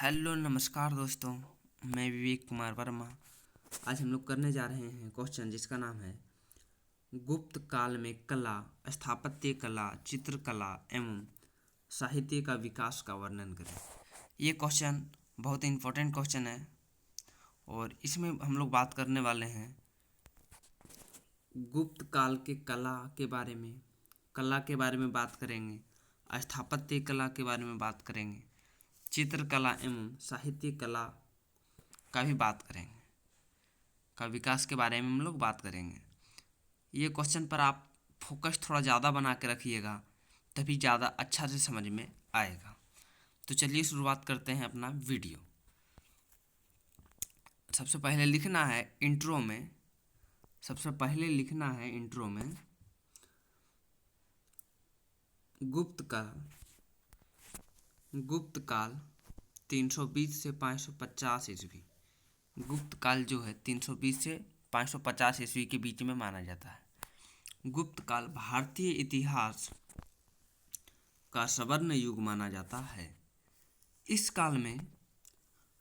Hello नमस्कार दोस्तों, मैं विवेक कुमार वर्मा। आज हम लोग करने जा रहे हैं क्वेश्चन जिसका नाम है गुप्त काल में कला, स्थापत्य कला, चित्रकला एवं साहित्य का विकास का वर्णन करें। ये क्वेश्चन बहुत इम्पोर्टेंट क्वेश्चन है और इसमें हम लोग बात करने वाले हैं गुप्त काल के कला के बारे में बात करेंगे, स्थापत्य कला के बारे में बात करेंगे, चित्रकला एवं साहित्य कला का भी बात करेंगे, का विकास के बारे में हम लोग बात करेंगे। ये क्वेश्चन पर आप फोकस थोड़ा ज़्यादा बना के रखिएगा, तभी ज़्यादा अच्छा से समझ में आएगा। तो चलिए शुरुआत करते हैं अपना वीडियो। सबसे पहले लिखना है इंट्रो में गुप्त काल 320 से 550 ईस्वी। गुप्त काल जो है 320 से 550 ईस्वी के बीच में माना जाता है। गुप्त काल भारतीय इतिहास का स्वर्ण युग माना जाता है। इस काल में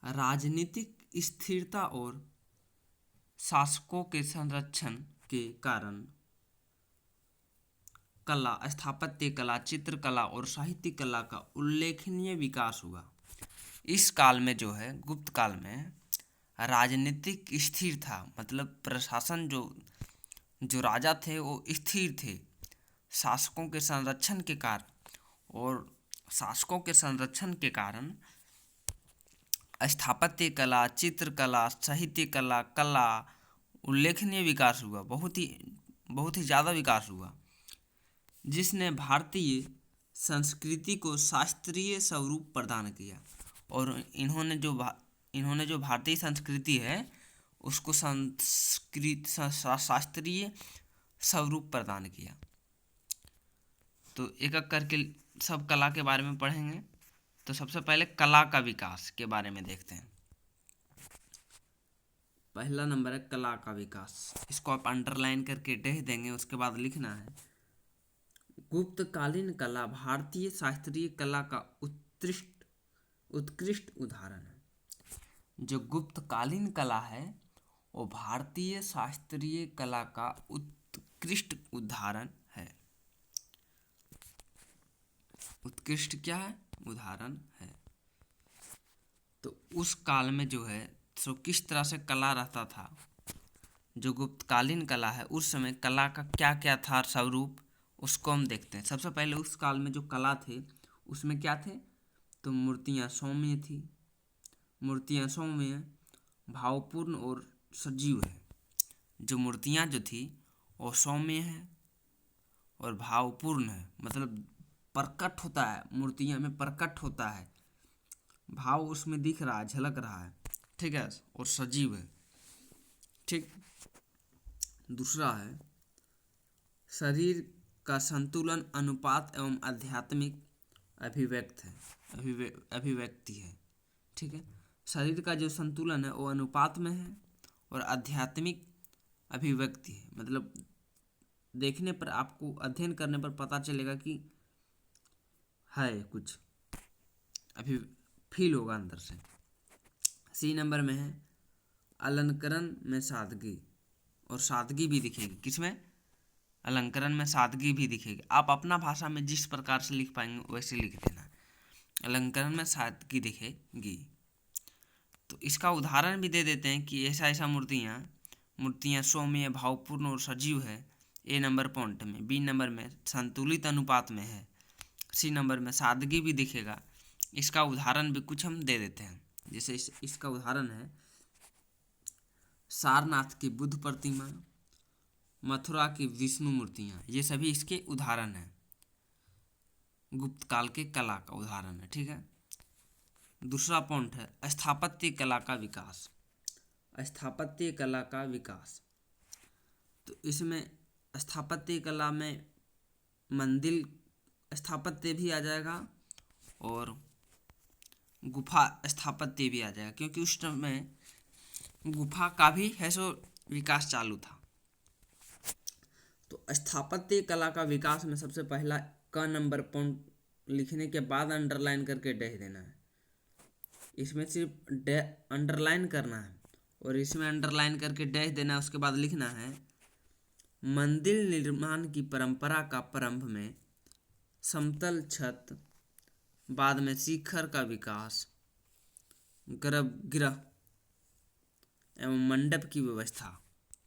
राजनीतिक स्थिरता और शासकों के संरक्षण के कारण कला, स्थापत्य कला, चित्रकला और साहित्य कला का उल्लेखनीय विकास हुआ। इस काल में जो है गुप्त काल में राजनीतिक स्थिर था, मतलब प्रशासन जो राजा थे वो स्थिर थे। शासकों के संरक्षण के कारण स्थापत्य कला, चित्रकला, साहित्य कला उल्लेखनीय विकास हुआ, बहुत ही ज़्यादा विकास हुआ, जिसने भारतीय संस्कृति को शास्त्रीय स्वरूप प्रदान किया। और इन्होंने जो भारतीय संस्कृति है उसको शास्त्रीय स्वरूप प्रदान किया। तो एक एक करके सब कला के बारे में पढ़ेंगे। तो सबसे पहले कला का विकास के बारे में देखते हैं। पहला नंबर है कला का विकास। इसको आप अंडरलाइन करके देख देंगे। उसके बाद लिखना है गुप्तकालीन कला भारतीय शास्त्रीय कला का उत्कृष्ट उदाहरण है। जो गुप्तकालीन कला है वो भारतीय शास्त्रीय कला का उत्कृष्ट उदाहरण है। उत्कृष्ट क्या है? उदाहरण है। तो उस काल में जो है सो किस तरह से कला रहता था, जो गुप्तकालीन कला है उस समय कला का क्या क्या था स्वरूप, उसको हम देखते हैं। सबसे पहले उस काल में जो कला थे उसमें क्या थे, तो मूर्तियाँ सौम्य, भावपूर्ण और सजीव है। जो मूर्तियाँ जो थी वो सौम्य है और भावपूर्ण है, मतलब प्रकट होता है, मूर्तियाँ में प्रकट होता है, भाव उसमें दिख रहा है, झलक रहा है, ठीक है, और सजीव है। ठीक। दूसरा है शरीर का संतुलन, अनुपात एवं आध्यात्मिक अभिव्यक्ति है। ठीक है, शरीर का जो संतुलन है वो अनुपात में है और आध्यात्मिक अभिव्यक्ति है, मतलब देखने पर आपको, अध्ययन करने पर पता चलेगा कि है कुछ, अभी फील होगा अंदर से। सी नंबर में है अलंकरण में सादगी, और सादगी भी दिखेगी। किसमें? अलंकरण में सादगी भी दिखेगी। आप अपना भाषा में जिस प्रकार से लिख पाएंगे वैसे लिख देना। अलंकरण में सादगी दिखेगी। तो इसका उदाहरण भी दे देते हैं कि ऐसा मूर्तियाँ सौम्य, भावपूर्ण और सजीव है। ए नंबर पॉइंट में। बी नंबर में संतुलित अनुपात में है। सी नंबर में सादगी भी दिखेगा। इसका उदाहरण भी कुछ हम दे देते हैं। जैसे इसका उदाहरण है सारनाथ की बुद्ध प्रतिमा, मथुरा की विष्णु मूर्तियाँ, ये सभी इसके उदाहरण हैं, गुप्त काल के कला का उदाहरण है। ठीक है। दूसरा पॉइंट है स्थापत्य कला का विकास। स्थापत्य कला का विकास, तो इसमें स्थापत्य कला में मंदिर स्थापत्य भी आ जाएगा और गुफा स्थापत्य भी आ जाएगा, क्योंकि उस समय गुफा का भी है सो विकास चालू था। तो स्थापत्य कला का विकास में सबसे पहला क नंबर पॉइंट लिखने के बाद अंडरलाइन करके देख देना है। इसमें सिर्फ अंडरलाइन करना है और इसमें अंडरलाइन करके डैश देना है। उसके बाद लिखना है मंदिर निर्माण की परंपरा का प्रारंभ में समतल छत, बाद में शिखर का विकास, गर्भगृह एवं मंडप की व्यवस्था।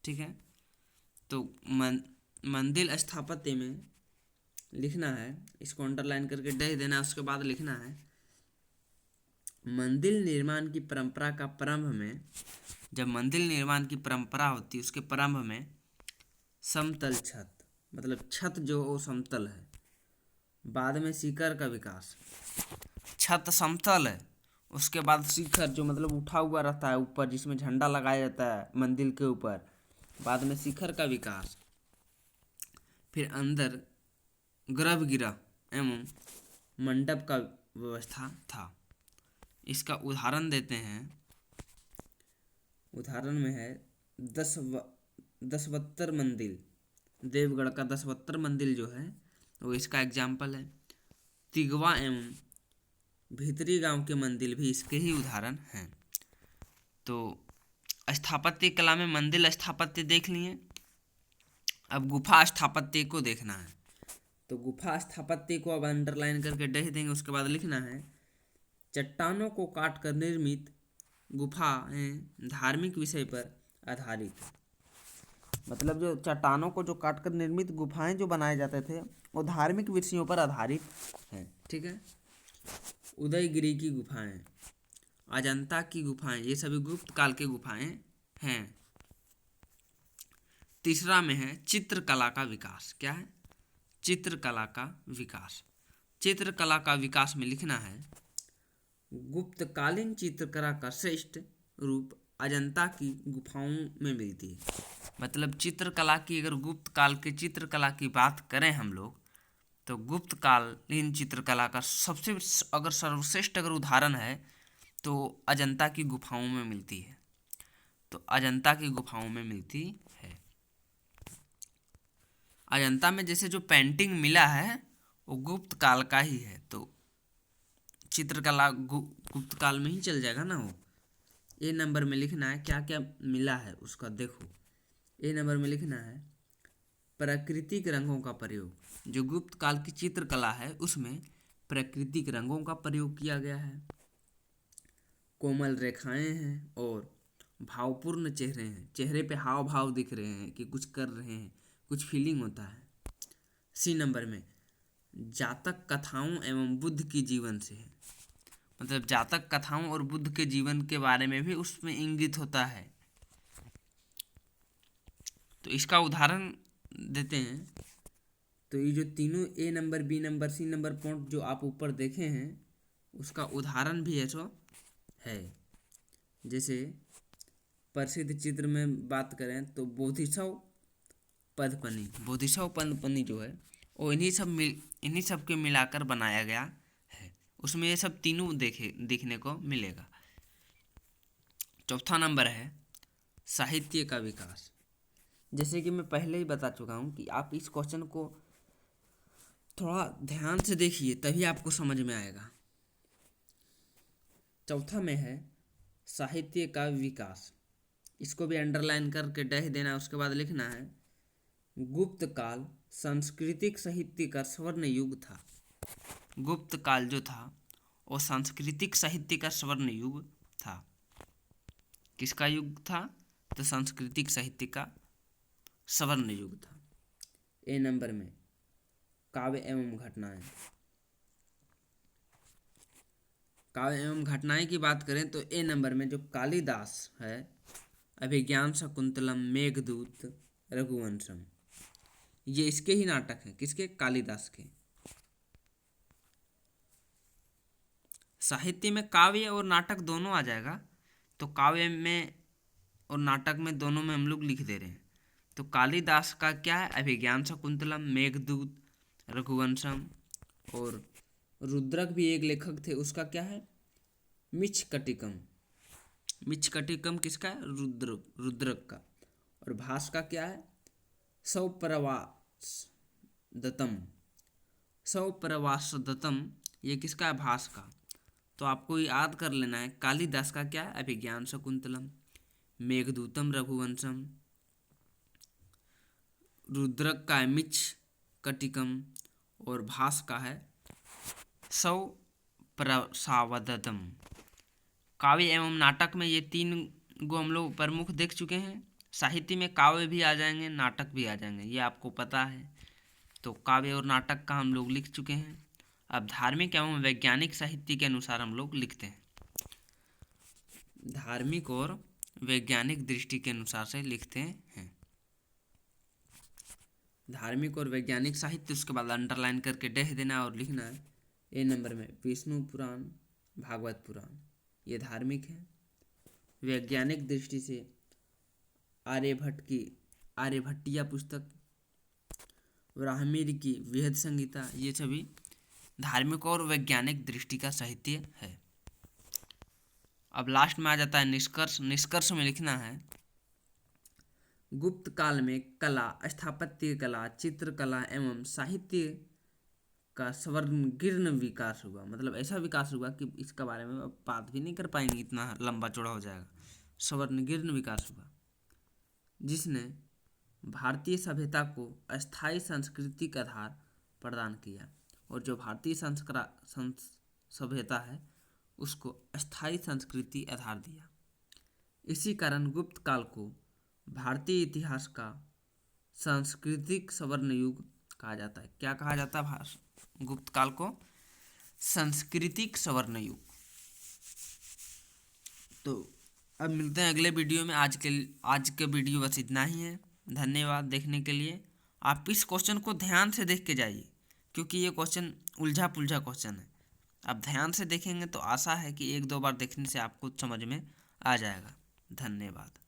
ठीक है, तो मंदिर स्थापत्य में लिखना है, इसको अंडरलाइन करके डैश देना है। उसके बाद लिखना है मंदिर निर्माण की परंपरा का प्रारंभ में, जब मंदिर निर्माण की परंपरा होती है उसके प्रारंभ में समतल छत, मतलब छत जो वो समतल है, बाद में शिखर का विकास, छत समतल है, उसके बाद शिखर जो मतलब उठा हुआ रहता है ऊपर, जिसमें झंडा लगाया जाता है मंदिर के ऊपर, बाद में शिखर का विकास, फिर अंदर गर्भगृह एवं मंडप का व्यवस्था था। इसका उदाहरण देते हैं। उदाहरण में है दशवत्तर मंदिर, देवगढ़ का दशवत्तर मंदिर जो है वो इसका एग्जाम्पल है। तिगवा एवं भीतरी गांव के मंदिर भी इसके ही उदाहरण हैं। तो स्थापत्य कला में मंदिर स्थापत्य देख लिए, अब गुफा स्थापत्य को देखना है। तो गुफा स्थापत्य को अब अंडरलाइन करके डैश देंगे। उसके बाद लिखना है चट्टानों को काटकर निर्मित गुफाएं धार्मिक विषय पर आधारित है। मतलब जो चट्टानों को जो काटकर निर्मित गुफाएं जो बनाए जाते थे वो धार्मिक विषयों पर आधारित हैं। ठीक है, उदयगिरी की गुफाएं, अजंता की गुफाएं, ये सभी गुप्त काल के गुफाएं हैं। तीसरा में है चित्रकला का विकास। क्या है? चित्रकला का विकास। चित्रकला का विकास में लिखना है गुप्तकालीन चित्रकला का श्रेष्ठ रूप अजंता की गुफाओं में मिलती है। मतलब चित्रकला की, अगर गुप्त काल के चित्रकला की बात करें हम लोग, तो गुप्त कालीन चित्रकला का सबसे अगर सर्वश्रेष्ठ अगर उदाहरण है तो अजंता की गुफाओं में मिलती है। तो अजंता की गुफाओं में मिलती है। अजंता में जैसे जो पेंटिंग मिला है वो गुप्त काल का ही है, तो चित्रकला गुप्त काल में ही चल जाएगा ना वो। ए नंबर में लिखना है क्या क्या मिला है उसका। देखो, ए नंबर में लिखना है प्राकृतिक रंगों का प्रयोग। जो गुप्त काल की चित्रकला है उसमें प्राकृतिक रंगों का प्रयोग किया गया है। कोमल रेखाएं हैं और भावपूर्ण चेहरे हैं। चेहरे पे हाव भाव दिख रहे हैं कि कुछ कर रहे हैं, कुछ फीलिंग होता है। सी नंबर में जातक कथाओं एवं बुद्ध की जीवन से है। मतलब जातक कथाओं और बुद्ध के जीवन के बारे में भी उसमें इंगित होता है। तो इसका उदाहरण देते हैं। तो ये जो तीनों A number, B number, C number point जो आप ऊपर देखे हैं उसका उदाहरण भी ऐसा है। जैसे प्रसिद्ध चित्र में बात करें तो बोधिसत्व पद्मपनी जो है वो इन्हीं सब के मिलाकर बनाया गया है। उसमें ये सब तीनों देखने को मिलेगा। चौथा नंबर है साहित्य का विकास। जैसे कि मैं पहले ही बता चुका हूँ कि आप इस क्वेश्चन को थोड़ा ध्यान से देखिए तभी आपको समझ में आएगा। चौथा में है साहित्य का विकास। इसको भी अंडरलाइन करके डैश देना। उसके बाद लिखना है गुप्त काल सांस्कृतिक साहित्य का स्वर्ण युग था। गुप्त काल जो था वो सांस्कृतिक साहित्य का स्वर्ण युग था। किसका युग था? तो सांस्कृतिक साहित्य का स्वर्ण युग था। ए नंबर में काव्य एवं घटनाएं। काव्य एवं घटनाएं की बात करें तो ए नंबर में जो कालिदास है, अभिज्ञान शाकुंतलम, मेघदूत, रघुवंशम, ये इसके ही नाटक हैं। किसके? कालिदास के। साहित्य में काव्य और नाटक दोनों आ जाएगा, तो काव्य में और नाटक में दोनों में हम लोग लिख दे रहे हैं। तो कालिदास का क्या है? अभिज्ञान शाकुंतलम, मेघदूत, रघुवंशम, और रुद्रक भी एक लेखक थे, उसका क्या है? मिच्छकटिकम। मिच्छकटिकम किसका है? रुद्रक का। और भास का क्या है? सौप्रवासदत्तम। ये किसका है? भास का। तो आपको याद कर लेना है कालिदास का क्या है, अभिज्ञान शकुंतलम, मेघदूतम रघुवंशम, रुद्रक का है मिच्छ कटिकम, और भास का है सौ प्रसावदतम। काव्य एवं नाटक में ये 3 गो हम लोग प्रमुख देख चुके हैं। साहित्य में काव्य भी आ जाएंगे, नाटक भी आ जाएंगे, ये आपको पता है। तो काव्य और नाटक का हम लोग लिख चुके हैं। अब धार्मिक एवं वैज्ञानिक साहित्य के अनुसार हम लोग लिखते हैं। धार्मिक और वैज्ञानिक दृष्टि के अनुसार से लिखते हैं। धार्मिक और वैज्ञानिक साहित्य, उसके बाद अंडरलाइन करके डह देना और लिखना है ए नंबर में विष्णु पुराण, भागवत पुराण, ये धार्मिक है। वैज्ञानिक दृष्टि से आर्यभट्ट की आर्यभट्टिया पुस्तक, ब्राह्मीर की वृहद संहिता, ये सभी धार्मिक और वैज्ञानिक दृष्टि का साहित्य है। अब लास्ट में आ जाता है निष्कर्ष। निष्कर्ष में लिखना है गुप्त काल में कला, स्थापत्य कला, चित्रकला एवं साहित्य का स्वर्णगीर्ण विकास हुआ। मतलब ऐसा विकास हुआ कि इसका बारे में अब बात भी नहीं कर पाएंगे, इतना लंबा चौड़ा हो जाएगा। स्वर्णगीर्ण विकास हुआ जिसने भारतीय सभ्यता को अस्थायी सांस्कृतिक आधार प्रदान किया, और जो भारतीय सभ्यता है उसको अस्थायी संस्कृति आधार दिया। इसी कारण गुप्त काल को भारतीय इतिहास का सांस्कृतिक स्वर्ण युग कहा जाता है। क्या कहा जाता है? गुप्त काल को सांस्कृतिक स्वर्ण युग। तो अब मिलते हैं अगले वीडियो में। आज के वीडियो बस इतना ही है। धन्यवाद देखने के लिए। आप इस क्वेश्चन को ध्यान से देख के जाइए, क्योंकि ये क्वेश्चन उलझा पुलझा क्वेश्चन है। आप ध्यान से देखेंगे तो आशा है कि 1-2 बार देखने से आपको समझ में आ जाएगा। धन्यवाद।